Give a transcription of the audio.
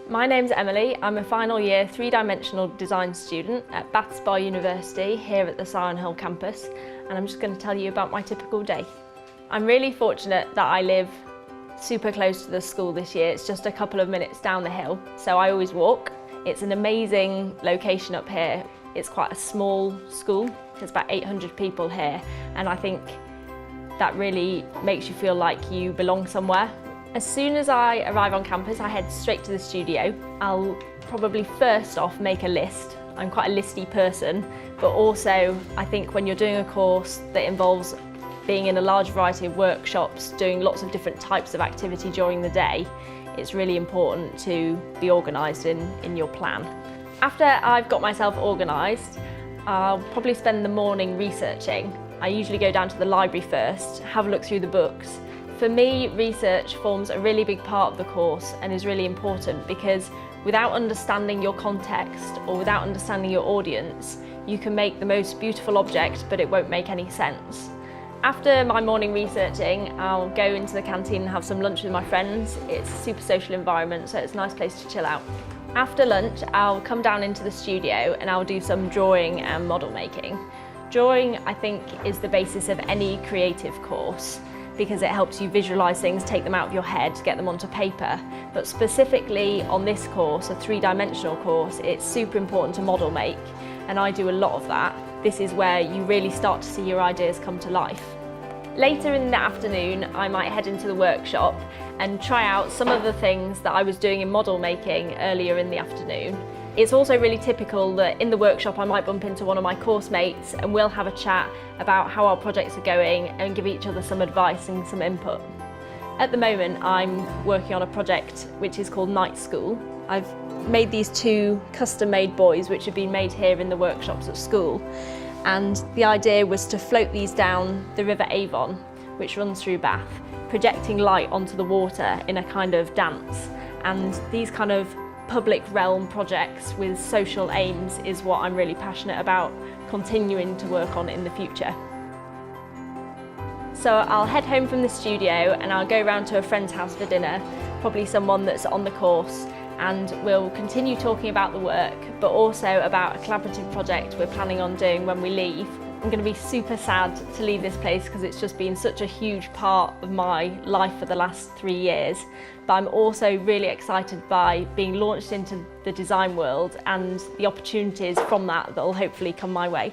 My name's Emily. I'm a final year three-dimensional design student at Bath Spa University here at the Sion campus, and I'm just going to tell you about my typical day. I'm really fortunate that I live super close to the school this year. It's just a couple of minutes down the hill, so I always walk. It's an amazing location up here. It's quite a small school. There's about 800 people here, and I think that really makes you feel like you belong somewhere. As soon as I arrive on campus, I head straight to the studio. I'll probably first off make a list. I'm quite a listy person, but also I think when you're doing a course that involves being in a large variety of workshops, doing lots of different types of activity during the day, it's really important to be organised in your plan. After I've got myself organised, I'll probably spend the morning researching. I usually go down to the library first, have a look through the books. For me, research forms a really big part of the course and is really important because without understanding your context or without understanding your audience, you can make the most beautiful object, but it won't make any sense. After my morning researching, I'll go into the canteen and have some lunch with my friends. It's a super social environment, so it's a nice place to chill out. After lunch, I'll come down into the studio and I'll do some drawing and model making. Drawing, I think, is the basis of any creative course, because it helps you visualise things, take them out of your head, get them onto paper. But specifically on this course, a three-dimensional course, it's super important to model make, and I do a lot of that. This is where you really start to see your ideas come to life. Later in the afternoon, I might head into the workshop and try out some of the things that I was doing in model making earlier in the afternoon. It's also really typical that in the workshop I might bump into one of my course mates and we'll have a chat about how our projects are going and give each other some advice and some input. At the moment I'm working on a project which is called Night School. I've made these two custom-made buoys which have been made here in the workshops at school, and the idea was to float these down the River Avon, which runs through Bath, projecting light onto the water in a kind of dance. And these kind of public realm projects with social aims is what I'm really passionate about continuing to work on in the future. So I'll head home from the studio and I'll go round to a friend's house for dinner, probably someone that's on the course, and we'll continue talking about the work, but also about a collaborative project we're planning on doing when we leave. I'm going to be super sad to leave this place because it's just been such a huge part of my life for the last 3 years. But I'm also really excited by being launched into the design world and the opportunities from that will hopefully come my way.